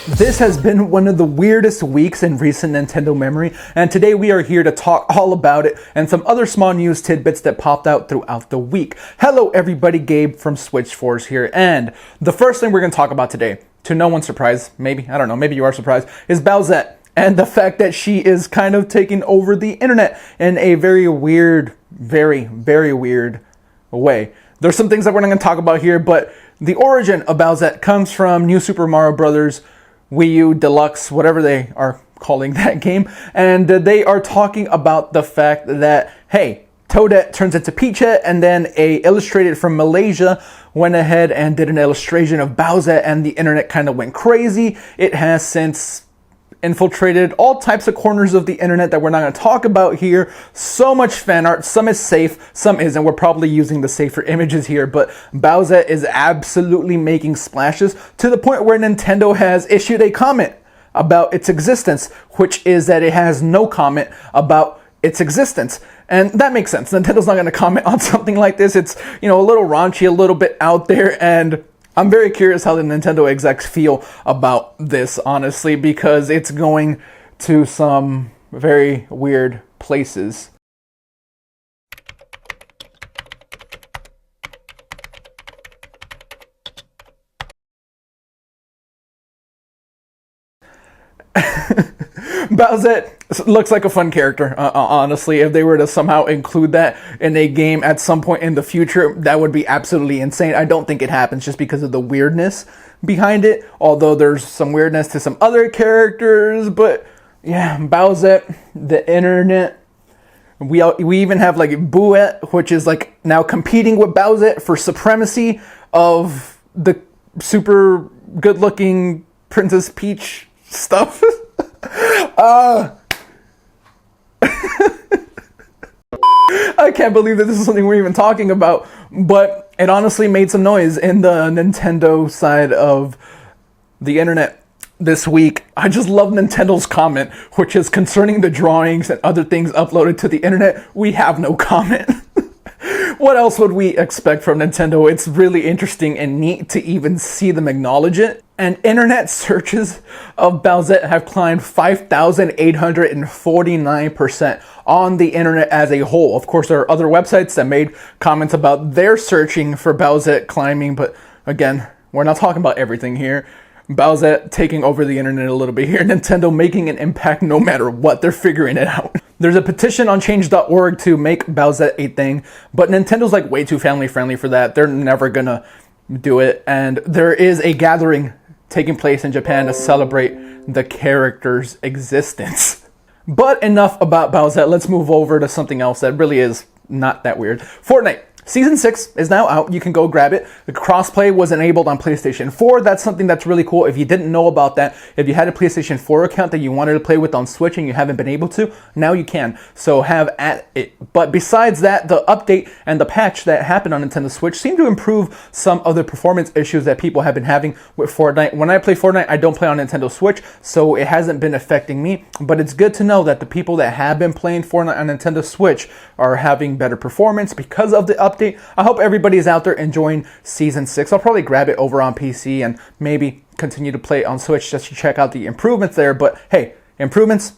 This has been one of the weirdest weeks in recent Nintendo memory, and today we are here to talk all about it and some other small news tidbits that popped out throughout the week. Hello everybody, Gabe from Switch Force here, and the first thing we're going to talk about today, to no one's surprise, maybe, I don't know, maybe you are surprised, is Bowsette, and the fact that she is kind of taking over the internet in a very weird, very weird way. There's some things that we're not going to talk about here, but the origin of Bowsette comes from New Super Mario Bros. Wii U Deluxe, whatever they are calling that game, and they are talking about the fact that, hey, Toadette turns into Peachette, and then a illustrator from Malaysia went ahead and did an illustration of Bowsette, and the internet kind of went crazy. It has since infiltrated all types of corners of the internet that we're not going to talk about here. So much fan art, some is safe, some isn't. We're probably using the safer images here, but Bowsette is absolutely making splashes to the point where Nintendo has issued a comment about its existence, which is that it has no comment about its existence. And that makes sense. Nintendo's not going to comment on something like this. It's, you know, a little raunchy, a little bit out there, and I'm very curious how the Nintendo execs feel about this, honestly, because it's going to some very weird places. Bowsette looks like a fun character, honestly. If they were to somehow include that in a game at some point in the future, that would be absolutely insane. I don't think it happens just because of the weirdness behind it, although there's some weirdness to some other characters. But yeah, Bowsette, the internet. We even have like Bowsette, which is like now competing with Bowsette for supremacy of the super good-looking Princess Peach stuff. I can't believe that this is something we're even talking about, but it honestly made some noise in the Nintendo side of the internet this week. I just love Nintendo's comment, which is concerning the drawings and other things uploaded to the internet, we have no comment. What else would we expect from Nintendo? It's really interesting and neat to even see them acknowledge it. And internet searches of Bowsette have climbed 5,849% on the internet as a whole. Of course, there are other websites that made comments about their searching for Bowsette climbing, but again, we're not talking about everything here. Bowsette taking over the internet a little bit here. Nintendo making an impact no matter what. They're figuring it out. There's a petition on change.org to make Bowsette a thing, but Nintendo's like way too family friendly for that. They're never gonna do it. And there is a gathering taking place in Japan to celebrate the character's existence. But enough about Bowsette. Let's move over to something else that really is not that weird. Fortnite. Season 6 is now out. You can go grab it. The crossplay was enabled on PlayStation 4. That's something that's really cool. If you didn't know about that, if you had a PlayStation 4 account that you wanted to play with on Switch and you haven't been able to, now you can. So have at it. But besides that, the update and the patch that happened on Nintendo Switch seemed to improve some of the performance issues that people have been having with Fortnite. When I play Fortnite, I don't play on Nintendo Switch, so it hasn't been affecting me. But it's good to know that the people that have been playing Fortnite on Nintendo Switch are having better performance because of the update. I hope everybody is out there enjoying Season 6. I'll probably grab it over on PC and maybe continue to play it on Switch just to check out the improvements there. But hey, improvements,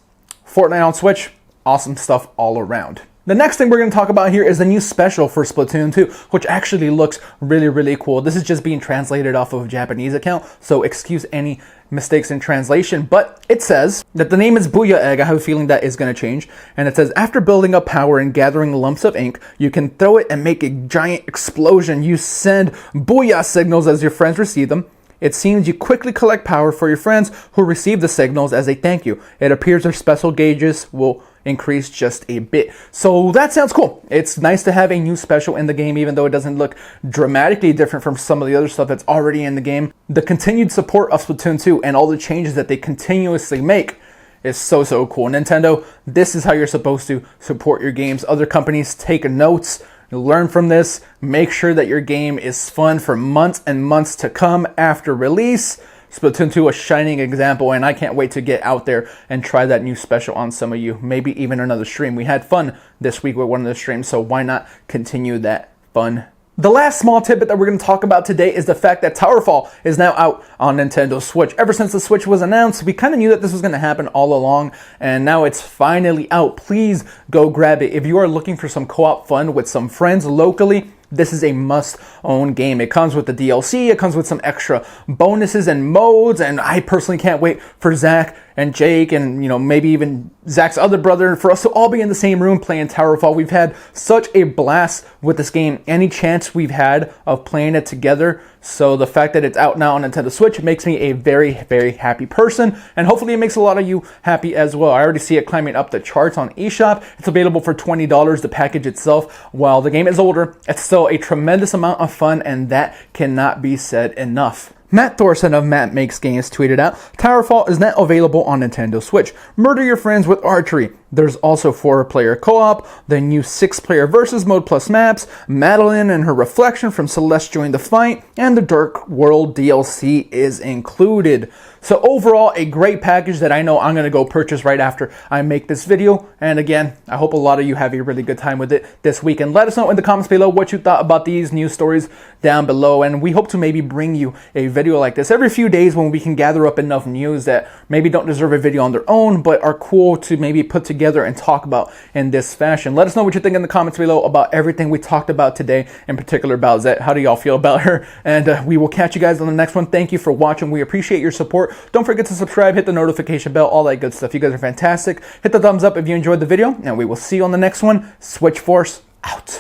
Fortnite on Switch, awesome stuff all around. The next thing we're going to talk about here is the new special for Splatoon 2, which actually looks really cool. This is just being translated off of a Japanese account, so excuse any mistakes in translation, but it says that the name is Booyah Egg. I have a feeling that is going to change. And it says, after building up power and gathering lumps of ink, you can throw it and make a giant explosion. You send Booyah signals as your friends receive them. It seems you quickly collect power for your friends who receive the signals as a thank you. It appears their special gauges will increase just a bit. So that sounds cool. It's nice to have a new special in the game, even though it doesn't look dramatically different from some of the other stuff that's already in the game. The continued support of Splatoon 2 and all the changes that they continuously make is so cool. Nintendo, this is how you're supposed to support your games. Other companies, take notes, learn from this, make sure that your game is fun for months and months to come after release. Splatoon 2, a shining example, and I can't wait to get out there and try that new special on some of you. Maybe even another stream. We had fun this week with one of the streams, so why not continue that fun The last small tidbit that we're going to talk about today is the fact that Towerfall is now out on Nintendo Switch. Ever since the Switch was announced, we kind of knew that this was going to happen all along, and now it's finally out. Please go grab it. If you are looking for some co-op fun with some friends locally, this is a must-own game. It comes with the DLC, it comes with some extra bonuses and modes, and I personally can't wait for Zach and Jake and, maybe even Zach's other brother, for us to all be in the same room playing Towerfall. We've had such a blast with this game, any chance we've had of playing it together. So the fact that it's out now on Nintendo Switch makes me a very, very happy person, and hopefully it makes a lot of you happy as well. I already see it climbing up the charts on eShop. It's available for $20, the package itself. While the game is older, it's still a tremendous amount of fun, and that cannot be said enough. Matt Thorson of Matt Makes Games tweeted out, Towerfall is now available on Nintendo Switch. Murder your friends with archery. There's also 4-player co-op, the new 6-player versus mode plus maps, Madeline and her reflection from Celeste Join the Fight, and the Dark World DLC is included. So overall, a great package that I know I'm going to go purchase right after I make this video. And again, I hope a lot of you have a really good time with it this week. And let us know in the comments below what you thought about these news stories down below. And we hope to maybe bring you a video like this every few days when we can gather up enough news that maybe don't deserve a video on their own, but are cool to maybe put together and talk about in this fashion. Let us know what you think in the comments below about everything we talked about today, in particular Bowsette. How do y'all feel about her? And we will catch you guys on the next one. Thank you for watching. We appreciate your support. Don't forget to subscribe, hit the notification bell, all that good stuff. You guys are fantastic. Hit the thumbs up if you enjoyed the video, and we will see you on the next one. Switch Force out.